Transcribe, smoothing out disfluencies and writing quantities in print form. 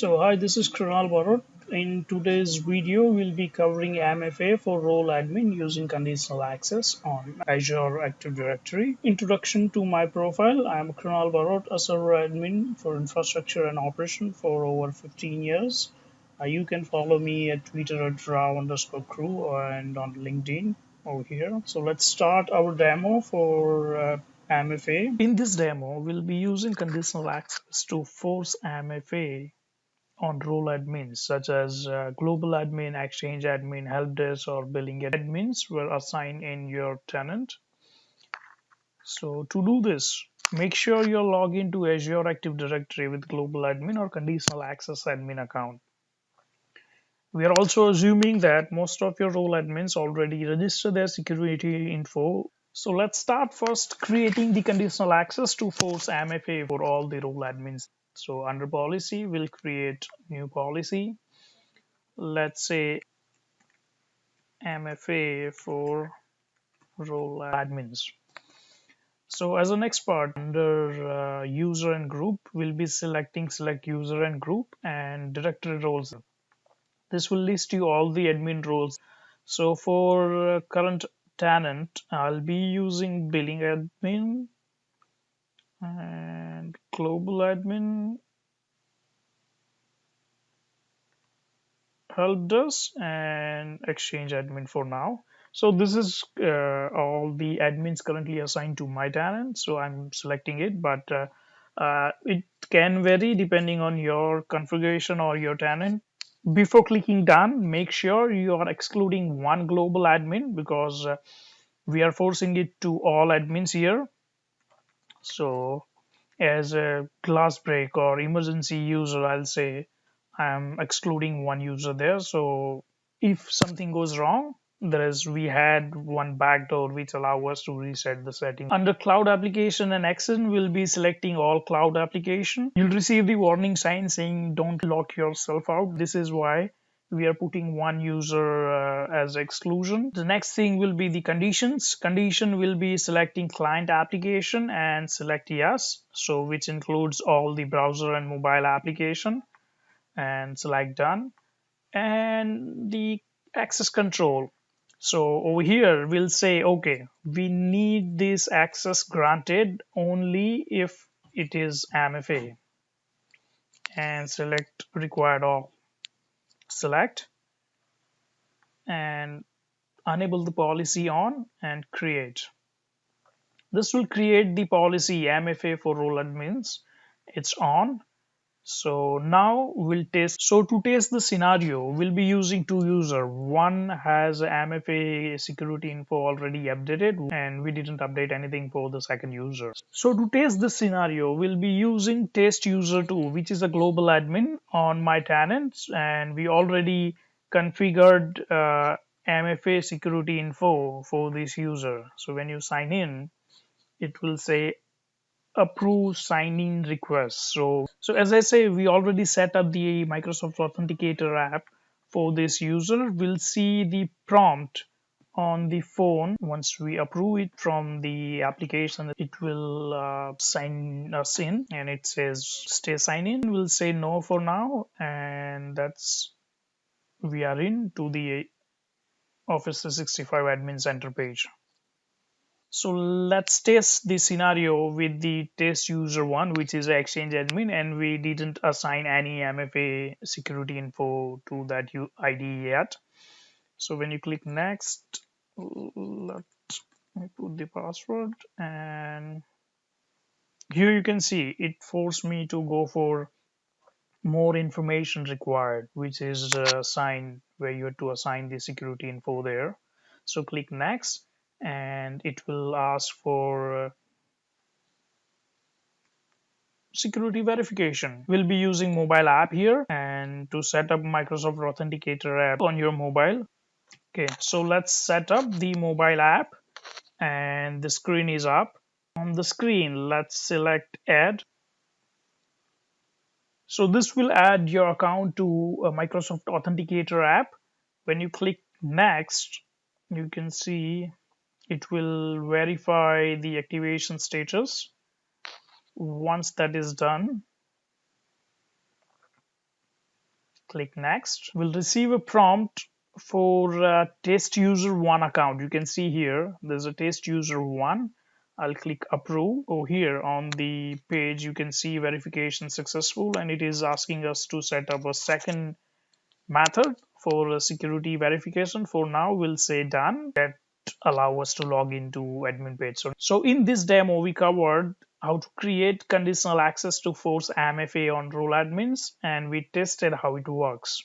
Hi, this is Kranal Barot. In today's video, we'll be covering MFA for role admin using conditional access on Azure Active Directory. Introduction to my profile. I'm Kranal Barot, a server admin for infrastructure and operation for over 15 years. You can follow me at Twitter at raw_crew and on LinkedIn over here. So let's start our demo for MFA. In this demo, we'll be using conditional access to force MFA on role admins such as global admin, exchange admin, help desk, or billing admins were assigned in your tenant. So to do this, make sure you log into Azure Active Directory with global admin or conditional access admin account. We are also assuming that most of your role admins already register their security info. So let's start first creating the conditional access to force MFA for all the role admins. So under policy, we'll create new policy. Let's say MFA for role admins. So as an expert under user and group, we'll be selecting select user and group and directory roles. This will list you all the admin roles. So for current tenant, I'll be using billing admin and global admin, help desk, and exchange admin for now. So this is all the admins currently assigned to my tenant. So I'm selecting it, but it can vary depending on your configuration or your tenant. Before clicking done, make sure you are excluding one global admin because we are forcing it to all admins here. So as a glass break or emergency user, I'll say I'm excluding one user there. So if something goes wrong, we had one backdoor which allow us to reset the setting. Under cloud application and action, we'll be selecting all cloud application. You'll receive the warning sign saying don't lock yourself out. This is why we are putting one user as exclusion. The next thing will be the conditions. Condition will be selecting client application and select yes, so which includes all the browser and mobile application, and select done. And the access control, so over here we'll say okay, we need this access granted only if it is MFA, and select required all, select, and enable the policy on and create. This will create the policy MFA for role admins. It's on. So now we'll test. So to test the scenario, we'll be using two users. One has MFA security info already updated, and we didn't update anything for the second user. So to test this scenario, we'll be using test user 2, which is a global admin on my tenants, and we already configured MFA security info for this user. So when you sign in, it will say approve sign-in request. So as I say, we already set up the Microsoft Authenticator app for this user. We'll see the prompt on the phone. Once we approve it from the application, it will sign us in, and it says stay sign in. We'll say no for now, and that's we are in to the Office 365 Admin Center page. So let's test the scenario with the test user 1, which is Exchange admin, and we didn't assign any MFA security info to that ID yet. So when you click next, let me put the password, and here you can see it forced me to go for more information required, which is assigned where you have to assign the security info there. So click next, and it will ask for security verification. We'll be using mobile app here, and to set up Microsoft Authenticator app on your mobile. Okay, so let's set up the mobile app, and the screen is up. On the screen, let's select add. So this will add your account to a Microsoft Authenticator app. When you click next, you can see it will verify the activation status. Once that is done, Click next. We'll receive a prompt for test user 1 account. You can see here there's a test user 1. I'll click approve. Oh, here on the page you can see verification successful, and it is asking us to set up a second method for security verification. For now we'll say done. That allow us to log into admin page. So in this demo we covered how to create conditional access to force MFA on role admins, and we tested how it works.